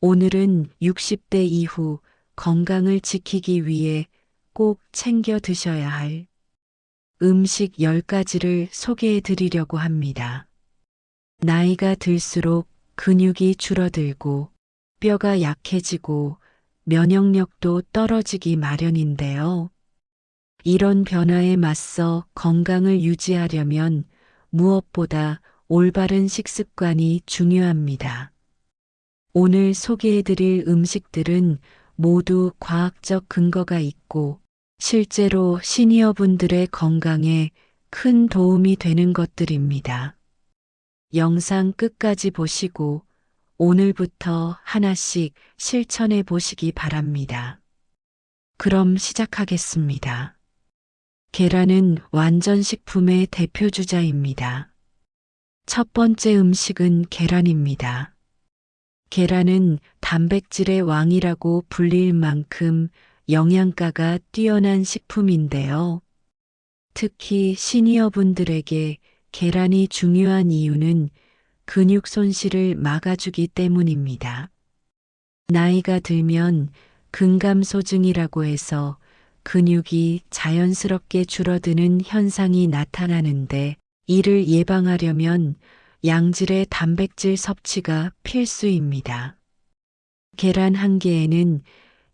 오늘은 60대 이후 건강을 지키기 위해 꼭 챙겨 드셔야 할 음식 10가지를 소개해 드리려고 합니다. 나이가 들수록 근육이 줄어들고 뼈가 약해지고 면역력도 떨어지기 마련인데요. 이런 변화에 맞서 건강을 유지하려면 무엇보다 올바른 식습관이 중요합니다. 오늘 소개해드릴 음식들은 모두 과학적 근거가 있고 실제로 시니어분들의 건강에 큰 도움이 되는 것들입니다. 영상 끝까지 보시고 오늘부터 하나씩 실천해 보시기 바랍니다. 그럼 시작하겠습니다. 계란은 완전식품의 대표주자입니다. 첫 번째 음식은 계란입니다. 계란은 단백질의 왕이라고 불릴 만큼 영양가가 뛰어난 식품인데요. 특히 시니어분들에게 계란이 중요한 이유는 근육 손실을 막아주기 때문입니다. 나이가 들면 근감소증이라고 해서 근육이 자연스럽게 줄어드는 현상이 나타나는데 이를 예방하려면 양질의 단백질 섭취가 필수입니다. 계란 한 개에는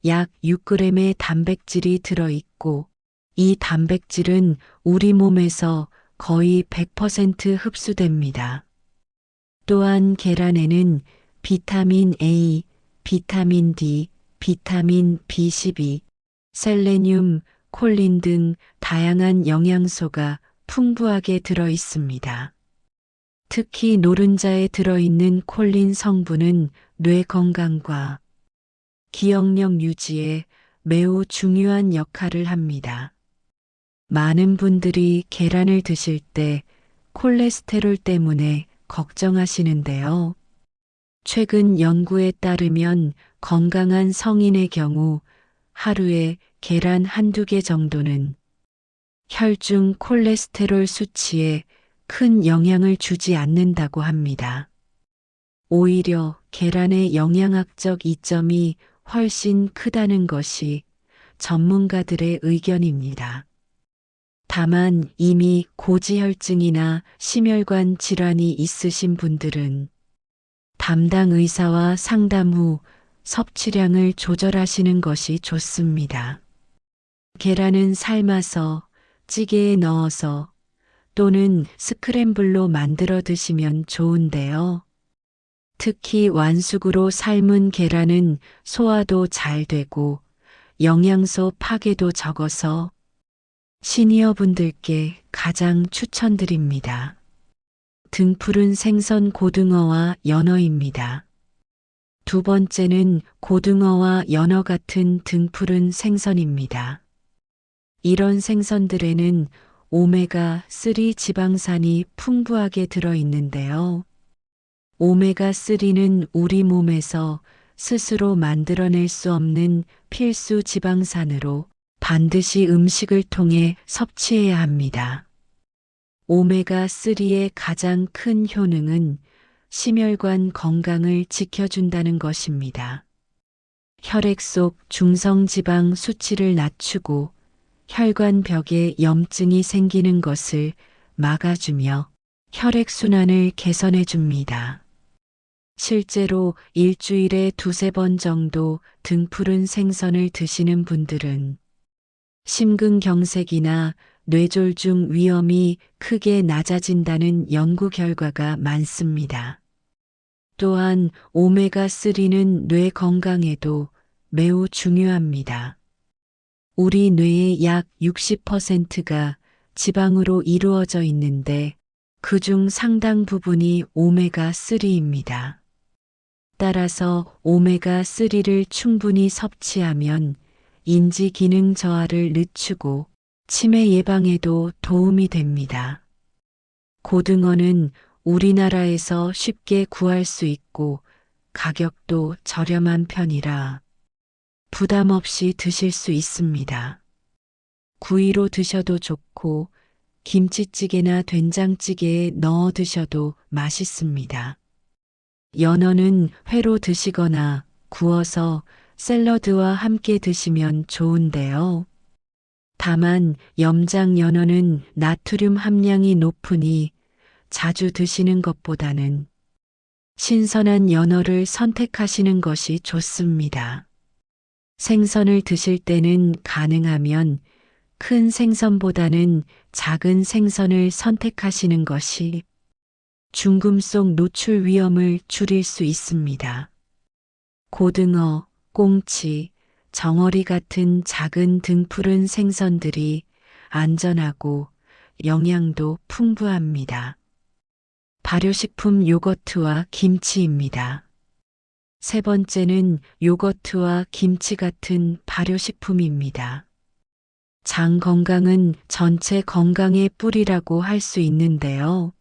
약 6g의 단백질이 들어있고 이 단백질은 우리 몸에서 거의 100% 흡수됩니다. 또한 계란에는 비타민 A, 비타민 D, 비타민 B12, 셀레늄, 콜린 등 다양한 영양소가 풍부하게 들어 있습니다. 특히 노른자에 들어있는 콜린 성분은 뇌 건강과 기억력 유지에 매우 중요한 역할을 합니다. 많은 분들이 계란을 드실 때 콜레스테롤 때문에 걱정하시는데요. 최근 연구에 따르면 건강한 성인의 경우 하루에 계란 한두 개 정도는 혈중 콜레스테롤 수치에 큰 영향을 주지 않는다고 합니다. 오히려 계란의 영양학적 이점이 훨씬 크다는 것이 전문가들의 의견입니다. 다만 이미 고지혈증이나 심혈관 질환이 있으신 분들은 담당 의사와 상담 후 섭취량을 조절하시는 것이 좋습니다. 계란은 삶아서 찌개에 넣어서 또는 스크램블로 만들어 드시면 좋은데요. 특히 완숙으로 삶은 계란은 소화도 잘 되고 영양소 파괴도 적어서 시니어분들께 가장 추천드립니다. 등푸른 생선 고등어와 연어입니다. 두 번째는 고등어와 연어 같은 등푸른 생선입니다. 이런 생선들에는 오메가3 지방산이 풍부하게 들어있는데요. 오메가3는 우리 몸에서 스스로 만들어낼 수 없는 필수 지방산으로 반드시 음식을 통해 섭취해야 합니다. 오메가3의 가장 큰 효능은 심혈관 건강을 지켜준다는 것입니다. 혈액 속 중성지방 수치를 낮추고 혈관벽에 염증이 생기는 것을 막아주며 혈액순환을 개선해 줍니다. 실제로 일주일에 2~3번 정도 등푸른 생선을 드시는 분들은 심근경색이나 뇌졸중 위험이 크게 낮아진다는 연구 결과가 많습니다. 또한 오메가3는 뇌 건강에도 매우 중요합니다. 우리 뇌의 약 60%가 지방으로 이루어져 있는데 그중 상당 부분이 오메가3입니다. 따라서 오메가3를 충분히 섭취하면 인지 기능 저하를 늦추고 치매 예방에도 도움이 됩니다. 고등어는 우리나라에서 쉽게 구할 수 있고 가격도 저렴한 편이라 부담 없이 드실 수 있습니다. 구이로 드셔도 좋고 김치찌개나 된장찌개에 넣어 드셔도 맛있습니다. 연어는 회로 드시거나 구워서 샐러드와 함께 드시면 좋은데요. 다만 염장 연어는 나트륨 함량이 높으니 자주 드시는 것보다는 신선한 연어를 선택하시는 것이 좋습니다. 생선을 드실 때는 가능하면 큰 생선보다는 작은 생선을 선택하시는 것이 중금속 노출 위험을 줄일 수 있습니다. 고등어, 꽁치, 정어리 같은 작은 등푸른 생선들이 안전하고 영양도 풍부합니다. 발효식품 요거트와 김치입니다. 세 번째는 요거트와 김치 같은 발효식품입니다. 장 건강은 전체 건강의 뿌리라고 할 수 있는데요.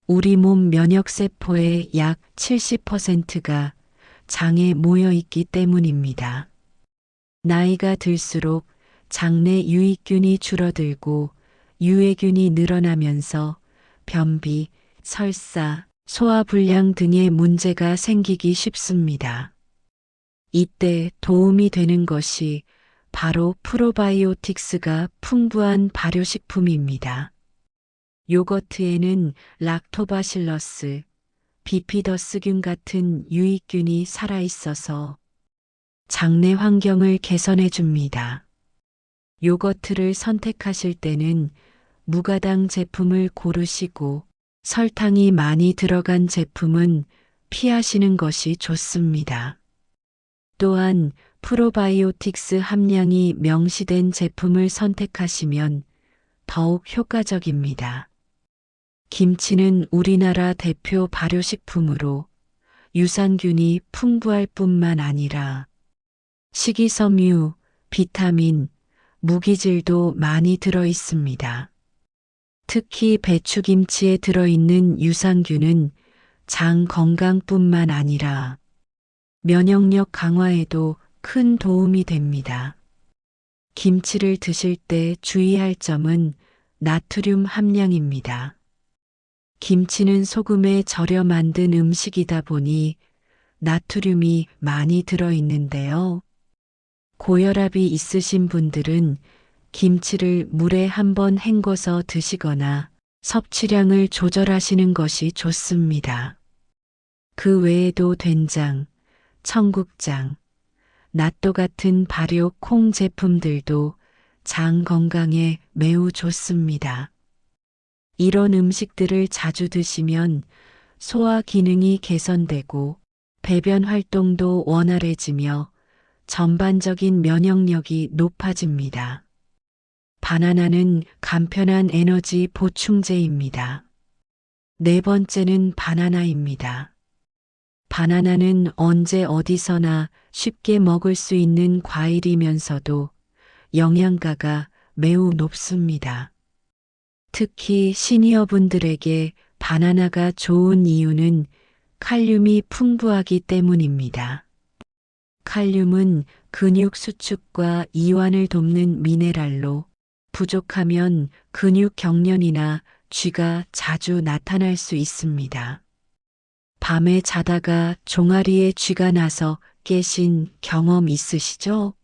우리 몸 면역세포의 약 70%가 장에 모여 있기 때문입니다. 나이가 들수록 장내 유익균이 줄어들고 유해균이 늘어나면서 변비, 설사, 소화불량 등의 문제가 생기기 쉽습니다. 이때 도움이 되는 것이 바로 프로바이오틱스가 풍부한 발효식품입니다. 요거트에는 락토바실러스, 비피더스균 같은 유익균이 살아있어서 장내 환경을 개선해 줍니다. 요거트를 선택하실 때는 무가당 제품을 고르시고 설탕이 많이 들어간 제품은 피하시는 것이 좋습니다. 또한 프로바이오틱스 함량이 명시된 제품을 선택하시면 더욱 효과적입니다. 김치는 우리나라 대표 발효식품으로 유산균이 풍부할 뿐만 아니라 식이섬유, 비타민, 무기질도 많이 들어 있습니다. 특히 배추김치에 들어있는 유산균은 장 건강뿐만 아니라 면역력 강화에도 큰 도움이 됩니다. 김치를 드실 때 주의할 점은 나트륨 함량입니다. 김치는 소금에 절여 만든 음식이다 보니 나트륨이 많이 들어 있는데요. 고혈압이 있으신 분들은 김치를 물에 한번 헹궈서 드시거나 섭취량을 조절하시는 것이 좋습니다. 그 외에도 된장, 청국장, 낫또 같은 발효 콩 제품들도 장 건강에 매우 좋습니다. 이런 음식들을 자주 드시면 소화 기능이 개선되고 배변 활동도 원활해지며 전반적인 면역력이 높아집니다. 바나나는 간편한 에너지 보충제입니다. 네 번째는 바나나입니다. 바나나는 언제 어디서나 쉽게 먹을 수 있는 과일이면서도 영양가가 매우 높습니다. 특히 시니어분들에게 바나나가 좋은 이유는 칼륨이 풍부하기 때문입니다. 칼륨은 근육 수축과 이완을 돕는 미네랄로 부족하면 근육 경련이나 쥐가 자주 나타날 수 있습니다. 밤에 자다가 종아리에 쥐가 나서 깨신 경험 있으시죠?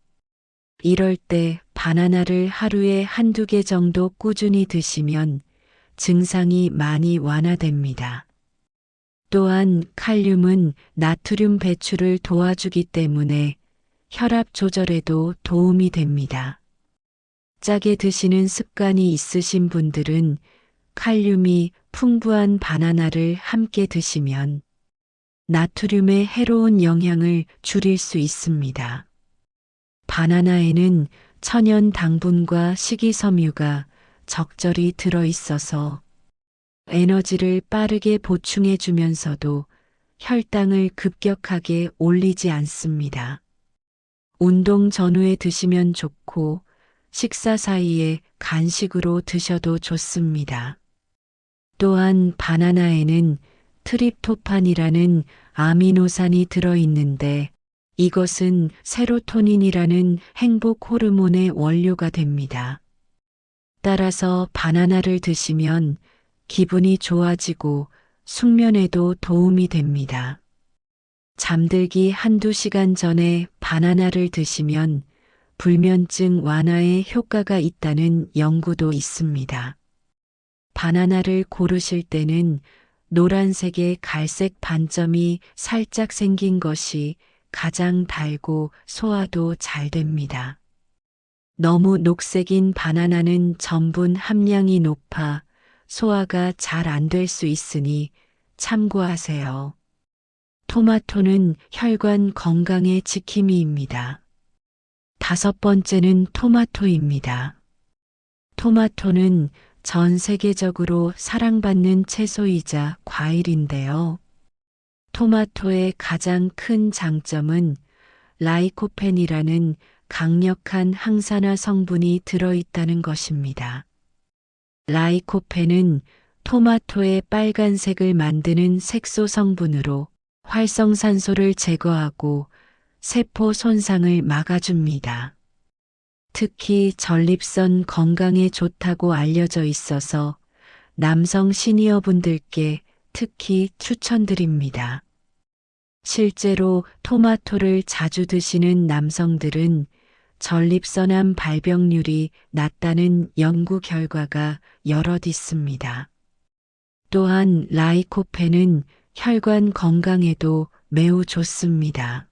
이럴 때 바나나를 하루에 한두 개 정도 꾸준히 드시면 증상이 많이 완화됩니다. 또한 칼륨은 나트륨 배출을 도와주기 때문에 혈압 조절에도 도움이 됩니다. 짜게 드시는 습관이 있으신 분들은 칼륨이 풍부한 바나나를 함께 드시면 나트륨의 해로운 영향을 줄일 수 있습니다. 바나나에는 천연 당분과 식이섬유가 적절히 들어 있어서 에너지를 빠르게 보충해 주면서도 혈당을 급격하게 올리지 않습니다. 운동 전후에 드시면 좋고 식사 사이에 간식으로 드셔도 좋습니다. 또한 바나나에는 트립토판이라는 아미노산이 들어있는데 이것은 세로토닌이라는 행복 호르몬의 원료가 됩니다. 따라서 바나나를 드시면 기분이 좋아지고 숙면에도 도움이 됩니다. 잠들기 한두 시간 전에 바나나를 드시면 불면증 완화에 효과가 있다는 연구도 있습니다. 바나나를 고르실 때는 노란색의 갈색 반점이 살짝 생긴 것이 가장 달고 소화도 잘 됩니다. 너무 녹색인 바나나는 전분 함량이 높아 소화가 잘 안 될 수 있으니 참고하세요. 토마토는 혈관 건강의 지킴이입니다. 다섯 번째는 토마토입니다. 토마토는 전 세계적으로 사랑받는 채소이자 과일인데요. 토마토의 가장 큰 장점은 라이코펜이라는 강력한 항산화 성분이 들어있다는 것입니다. 라이코펜은 토마토의 빨간색을 만드는 색소 성분으로 활성산소를 제거하고 세포 손상을 막아줍니다. 특히 전립선 건강에 좋다고 알려져 있어서 남성 시니어분들께 특히 추천드립니다. 실제로 토마토를 자주 드시는 남성들은 전립선암 발병률이 낮다는 연구 결과가 여럿 있습니다. 또한 라이코펜은 혈관 건강에도 매우 좋습니다.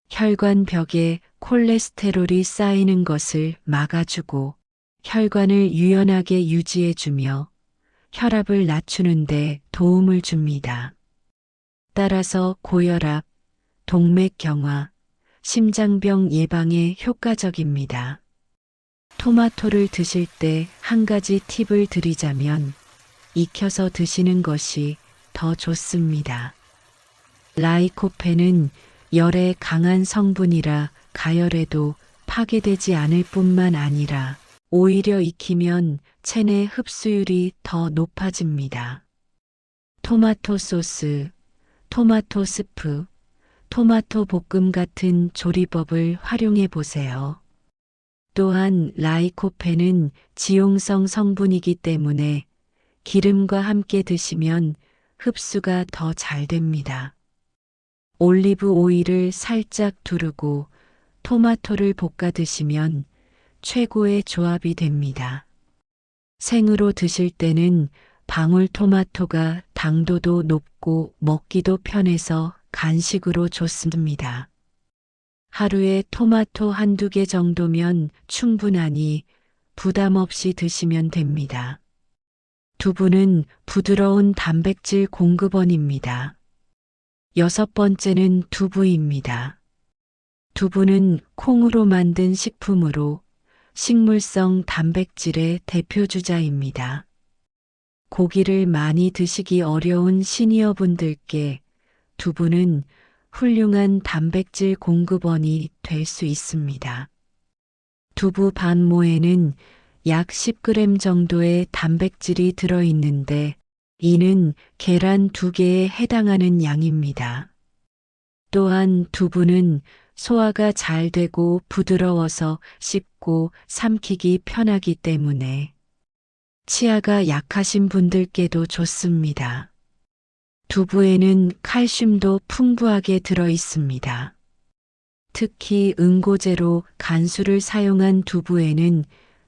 혈관벽에 콜레스테롤이 쌓이는 것을 막아주고 혈관을 유연하게 유지해주며 혈압을 낮추는 데 도움을 줍니다. 따라서 고혈압, 동맥경화, 심장병 예방에 효과적입니다. 토마토를 드실 때 한 가지 팁을 드리자면 익혀서 드시는 것이 더 좋습니다. 라이코펜은 열에 강한 성분이라 가열에도 파괴되지 않을 뿐만 아니라 오히려 익히면 체내 흡수율이 더 높아집니다. 토마토 소스, 토마토 스프, 토마토 볶음 같은 조리법을 활용해 보세요. 또한 라이코펜은 지용성 성분이기 때문에 기름과 함께 드시면 흡수가 더 잘 됩니다. 올리브 오일을 살짝 두르고 토마토를 볶아 드시면 최고의 조합이 됩니다. 생으로 드실 때는 방울토마토가 당도도 높고 먹기도 편해서 간식으로 좋습니다. 하루에 토마토 한두 개 정도면 충분하니 부담 없이 드시면 됩니다. 두부는 부드러운 단백질 공급원입니다. 여섯 번째는 두부입니다. 두부는 콩으로 만든 식품으로 식물성 단백질의 대표주자입니다. 고기를 많이 드시기 어려운 시니어분들께 두부는 훌륭한 단백질 공급원이 될 수 있습니다. 두부 반모에는 약 10g 정도의 단백질이 들어있는데 이는 계란 2개에 해당하는 양입니다. 또한 두부는 소화가 잘 되고 부드러워서 씹고 삼키기 편하기 때문에 치아가 약하신 분들께도 좋습니다. 두부에는 칼슘도 풍부하게 들어 있습니다. 특히 응고제로 간수를 사용한 두부에는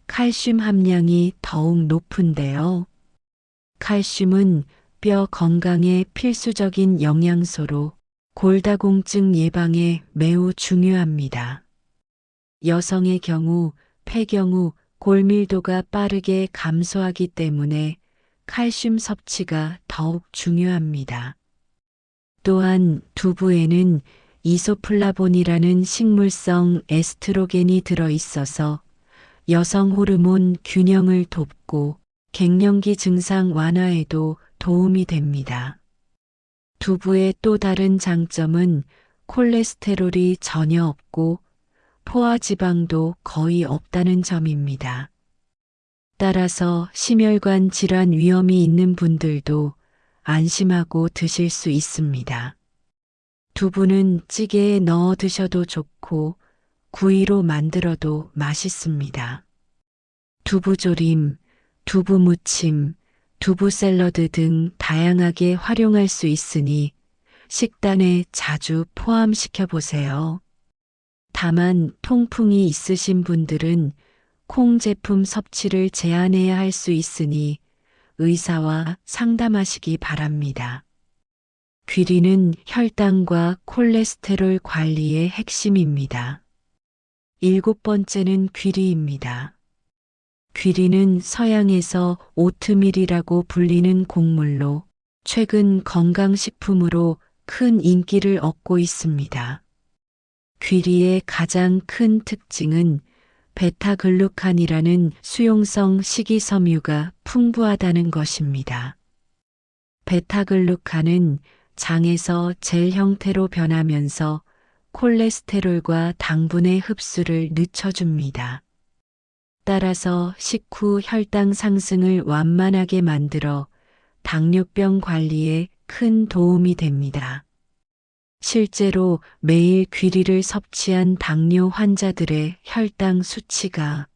칼슘 함량이 더욱 높은데요. 칼슘은 뼈 건강에 필수적인 영양소로 골다공증 예방에 매우 중요합니다. 여성의 경우 폐경후 골밀도가 빠르게 감소하기 때문에 칼슘 섭취가 더욱 중요합니다. 또한 두부에는 이소플라본이라는 식물성 에스트로겐이 들어 있어서 여성 호르몬 균형을 돕고 갱년기 증상 완화에도 도움이 됩니다. 두부의 또 다른 장점은 콜레스테롤이 전혀 없고 포화지방도 거의 없다는 점입니다. 따라서 심혈관 질환 위험이 있는 분들도 안심하고 드실 수 있습니다. 두부는 찌개에 넣어 드셔도 좋고 구이로 만들어도 맛있습니다. 두부조림, 두부무침, 두부 샐러드 등 다양하게 활용할 수 있으니 식단에 자주 포함시켜 보세요. 다만 통풍이 있으신 분들은 콩 제품 섭취를 제한해야 할 수 있으니 의사와 상담하시기 바랍니다. 귀리는 혈당과 콜레스테롤 관리의 핵심입니다. 7번째는 귀리입니다. 귀리는 서양에서 오트밀이라고 불리는 곡물로 최근 건강식품으로 큰 인기를 얻고 있습니다. 귀리의 가장 큰 특징은 베타글루칸이라는 수용성 식이섬유가 풍부하다는 것입니다. 베타글루칸은 장에서 젤 형태로 변하면서 콜레스테롤과 당분의 흡수를 늦춰줍니다. 따라서 식후 혈당 상승을 완만하게 만들어 당뇨병 관리에 큰 도움이 됩니다. 실제로 매일 귀리를 섭취한 당뇨 환자들의 혈당 수치가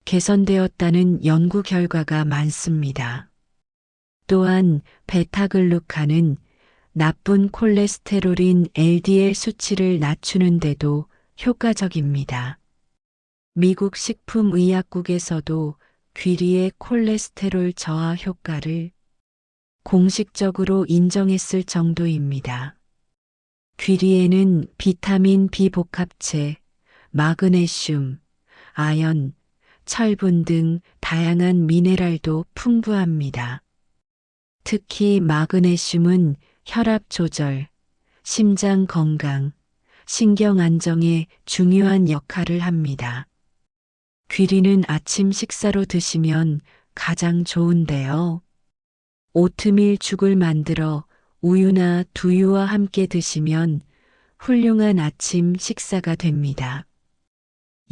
개선되었다는 연구 결과가 많습니다. 또한 베타글루칸은 나쁜 콜레스테롤인 LDL 수치를 낮추는 데도 효과적입니다. 미국 식품의약국에서도 귀리의 콜레스테롤 저하 효과를 공식적으로 인정했을 정도입니다. 귀리에는 비타민 B 복합체, 마그네슘, 아연, 철분 등 다양한 미네랄도 풍부합니다. 특히 마그네슘은 혈압 조절, 심장 건강, 신경 안정에 중요한 역할을 합니다. 귀리는 아침 식사로 드시면 가장 좋은데요. 오트밀 죽을 만들어 우유나 두유와 함께 드시면 훌륭한 아침 식사가 됩니다.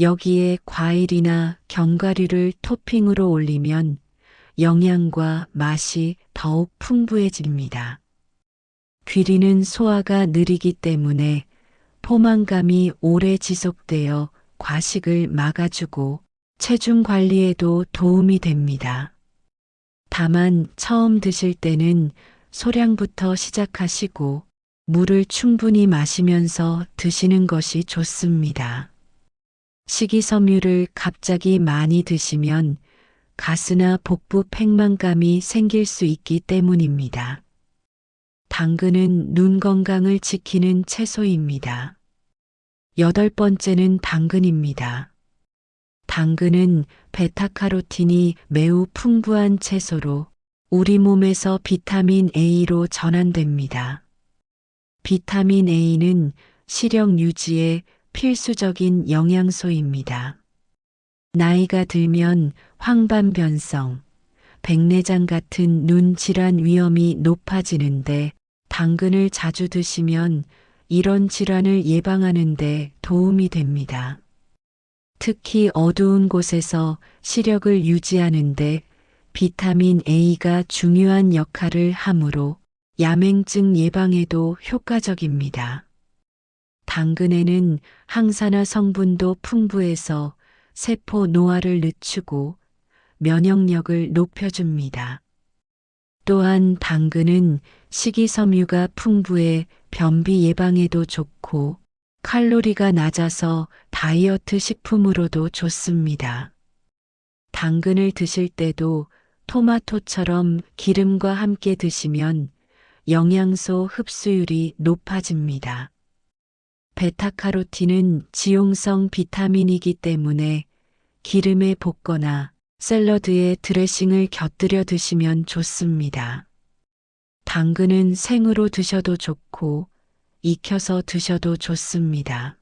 여기에 과일이나 견과류를 토핑으로 올리면 영양과 맛이 더욱 풍부해집니다. 귀리는 소화가 느리기 때문에 포만감이 오래 지속되어 과식을 막아주고 체중 관리에도 도움이 됩니다. 다만 처음 드실 때는 소량부터 시작하시고 물을 충분히 마시면서 드시는 것이 좋습니다. 식이섬유를 갑자기 많이 드시면 가스나 복부 팽만감이 생길 수 있기 때문입니다. 당근은 눈 건강을 지키는 채소입니다. 8번째는 당근입니다. 당근은 베타카로틴이 매우 풍부한 채소로 우리 몸에서 비타민 A로 전환됩니다. 비타민 A는 시력 유지에 필수적인 영양소입니다. 나이가 들면 황반변성, 백내장 같은 눈 질환 위험이 높아지는데 당근을 자주 드시면 이런 질환을 예방하는 데 도움이 됩니다. 특히 어두운 곳에서 시력을 유지하는 데 비타민 A가 중요한 역할을 하므로 야맹증 예방에도 효과적입니다. 당근에는 항산화 성분도 풍부해서 세포 노화를 늦추고 면역력을 높여줍니다. 또한 당근은 식이섬유가 풍부해 변비 예방에도 좋고 칼로리가 낮아서 다이어트 식품으로도 좋습니다. 당근을 드실 때도 토마토처럼 기름과 함께 드시면 영양소 흡수율이 높아집니다. 베타카로틴은 지용성 비타민이기 때문에 기름에 볶거나 샐러드에 드레싱을 곁들여 드시면 좋습니다. 당근은 생으로 드셔도 좋고 익혀서 드셔도 좋습니다.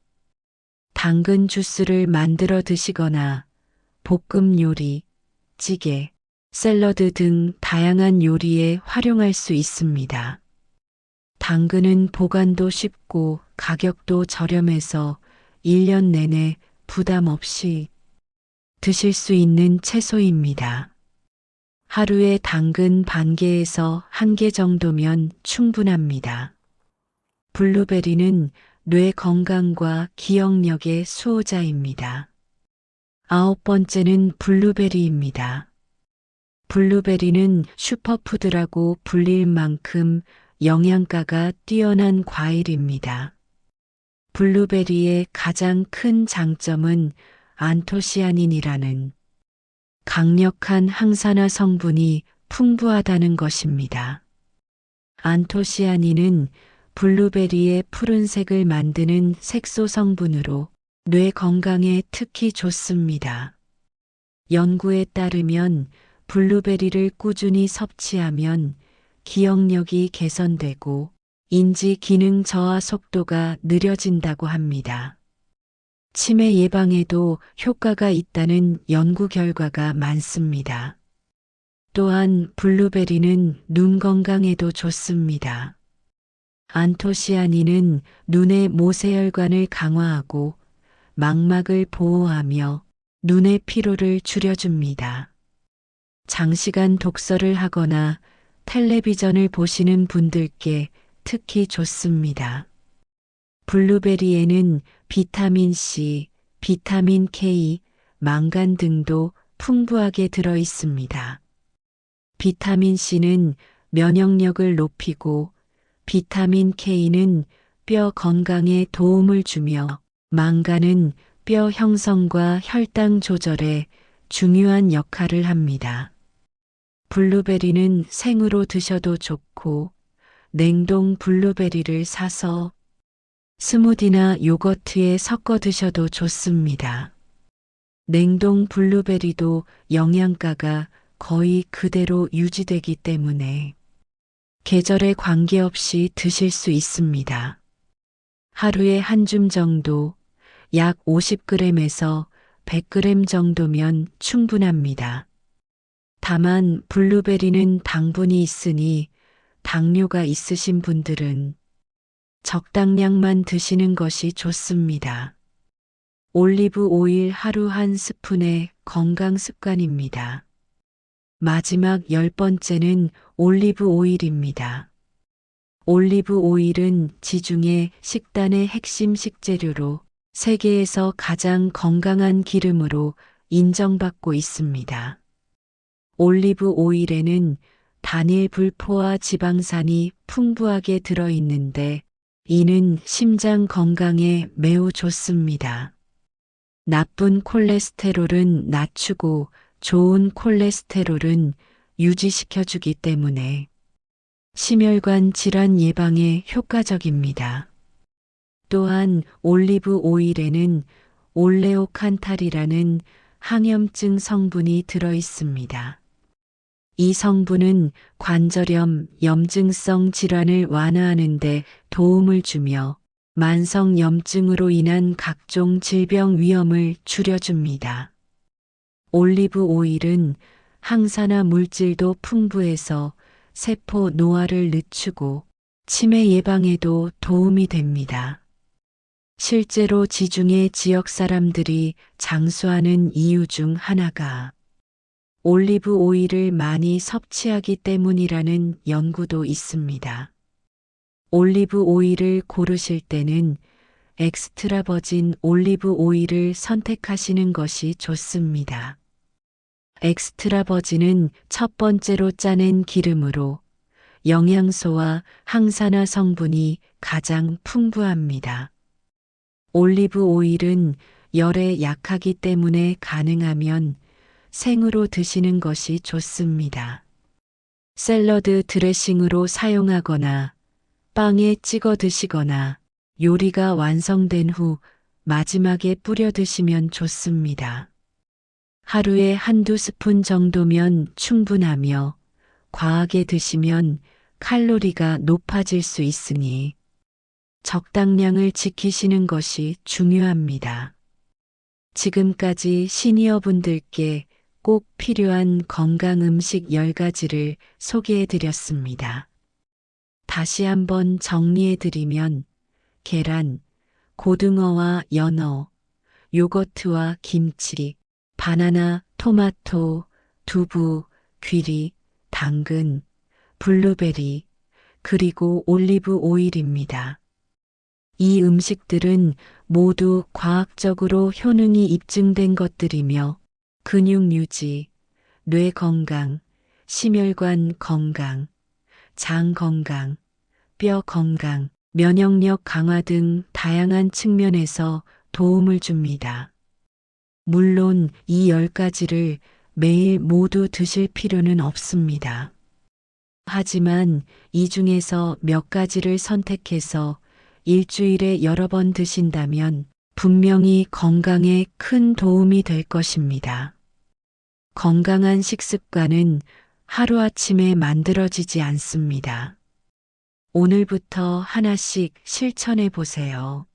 당근 주스를 만들어 드시거나 볶음 요리, 찌개, 샐러드 등 다양한 요리에 활용할 수 있습니다. 당근은 보관도 쉽고 가격도 저렴해서 1년 내내 부담 없이 드실 수 있는 채소입니다. 하루에 당근 반 개에서 1개 정도면 충분합니다. 블루베리는 뇌 건강과 기억력의 수호자입니다. 9번째는 블루베리입니다. 블루베리는 슈퍼푸드라고 불릴 만큼 영양가가 뛰어난 과일입니다. 블루베리의 가장 큰 장점은 안토시아닌이라는 강력한 항산화 성분이 풍부하다는 것입니다. 안토시아닌은 블루베리의 푸른색을 만드는 색소 성분으로 뇌 건강에 특히 좋습니다. 연구에 따르면 블루베리를 꾸준히 섭취하면 기억력이 개선되고 인지 기능 저하 속도가 느려진다고 합니다. 치매 예방에도 효과가 있다는 연구 결과가 많습니다. 또한 블루베리는 눈 건강에도 좋습니다. 안토시아닌은 눈의 모세혈관을 강화하고 망막을 보호하며 눈의 피로를 줄여줍니다. 장시간 독서를 하거나 텔레비전을 보시는 분들께 특히 좋습니다. 블루베리에는 비타민 C, 비타민 K, 망간 등도 풍부하게 들어 있습니다. 비타민 C는 면역력을 높이고 비타민 K는 뼈 건강에 도움을 주며 망간은 뼈 형성과 혈당 조절에 중요한 역할을 합니다. 블루베리는 생으로 드셔도 좋고 냉동 블루베리를 사서 스무디나 요거트에 섞어 드셔도 좋습니다. 냉동 블루베리도 영양가가 거의 그대로 유지되기 때문에 계절에 관계없이 드실 수 있습니다. 하루에 한 줌 정도, 약 50g에서 100g 정도면 충분합니다. 다만 블루베리는 당분이 있으니 당뇨가 있으신 분들은 적당량만 드시는 것이 좋습니다. 올리브 오일 하루 한 스푼의 건강 습관입니다. 마지막 10번째는 올리브 오일입니다. 올리브 오일은 지중해 식단의 핵심 식재료로 세계에서 가장 건강한 기름으로 인정받고 있습니다. 올리브 오일에는 단일 불포화 지방산이 풍부하게 들어있는데 이는 심장 건강에 매우 좋습니다. 나쁜 콜레스테롤은 낮추고 좋은 콜레스테롤은 유지시켜주기 때문에 심혈관 질환 예방에 효과적입니다. 또한 올리브 오일에는 올레오칸탈이라는 항염증 성분이 들어 있습니다. 이 성분은 관절염, 염증성 질환을 완화하는 데 도움을 주며 만성 염증으로 인한 각종 질병 위험을 줄여줍니다. 올리브 오일은 항산화 물질도 풍부해서 세포 노화를 늦추고 치매 예방에도 도움이 됩니다. 실제로 지중해 지역 사람들이 장수하는 이유 중 하나가 올리브 오일을 많이 섭취하기 때문이라는 연구도 있습니다. 올리브 오일을 고르실 때는 엑스트라 버진 올리브 오일을 선택하시는 것이 좋습니다. 엑스트라 버진은 첫 번째로 짜낸 기름으로 영양소와 항산화 성분이 가장 풍부합니다. 올리브 오일은 열에 약하기 때문에 가능하면 생으로 드시는 것이 좋습니다. 샐러드 드레싱으로 사용하거나 빵에 찍어 드시거나 요리가 완성된 후 마지막에 뿌려 드시면 좋습니다. 하루에 한두 스푼 정도면 충분하며 과하게 드시면 칼로리가 높아질 수 있으니 적당량을 지키시는 것이 중요합니다. 지금까지 시니어분들께 꼭 필요한 건강 음식 10가지를 소개해 드렸습니다. 다시 한번 정리해 드리면 계란, 고등어와 연어, 요거트와 김치, 바나나, 토마토, 두부, 귀리, 당근, 블루베리, 그리고 올리브 오일입니다. 이 음식들은 모두 과학적으로 효능이 입증된 것들이며 근육 유지, 뇌 건강, 심혈관 건강, 장 건강, 뼈 건강, 면역력 강화 등 다양한 측면에서 도움을 줍니다. 물론 이 10가지를 매일 모두 드실 필요는 없습니다. 하지만 이 중에서 몇 가지를 선택해서 일주일에 여러 번 드신다면 분명히 건강에 큰 도움이 될 것입니다. 건강한 식습관은 하루아침에 만들어지지 않습니다. 오늘부터 하나씩 실천해 보세요.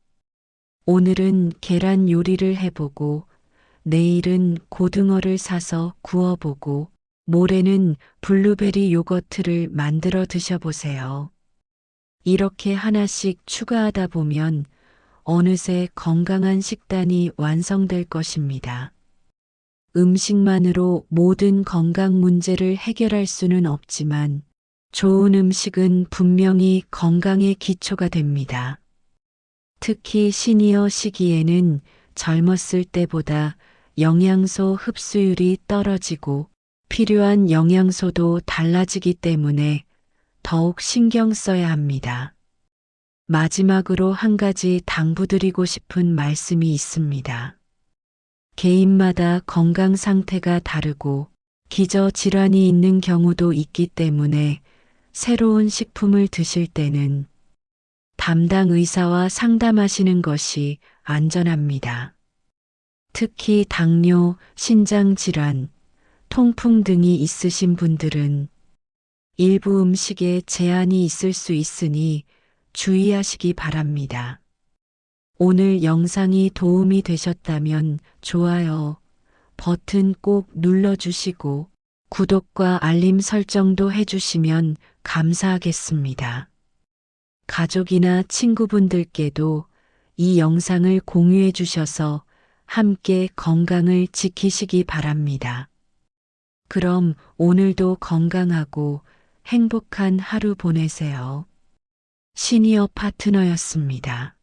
오늘은 계란 요리를 해보고, 내일은 고등어를 사서 구워보고, 모레는 블루베리 요거트를 만들어 드셔보세요. 이렇게 하나씩 추가하다 보면 어느새 건강한 식단이 완성될 것입니다. 음식만으로 모든 건강 문제를 해결할 수는 없지만 좋은 음식은 분명히 건강의 기초가 됩니다. 특히 시니어 시기에는 젊었을 때보다 영양소 흡수율이 떨어지고 필요한 영양소도 달라지기 때문에 더욱 신경 써야 합니다. 마지막으로 한 가지 당부드리고 싶은 말씀이 있습니다. 개인마다 건강 상태가 다르고 기저 질환이 있는 경우도 있기 때문에 새로운 식품을 드실 때는 담당 의사와 상담하시는 것이 안전합니다. 특히 당뇨, 신장 질환, 통풍 등이 있으신 분들은 일부 음식에 제한이 있을 수 있으니 주의하시기 바랍니다. 오늘 영상이 도움이 되셨다면 좋아요 버튼 꼭 눌러주시고 구독과 알림 설정도 해주시면 감사하겠습니다. 가족이나 친구분들께도 이 영상을 공유해 주셔서 함께 건강을 지키시기 바랍니다. 그럼 오늘도 건강하고 행복한 하루 보내세요. 시니어 파트너였습니다.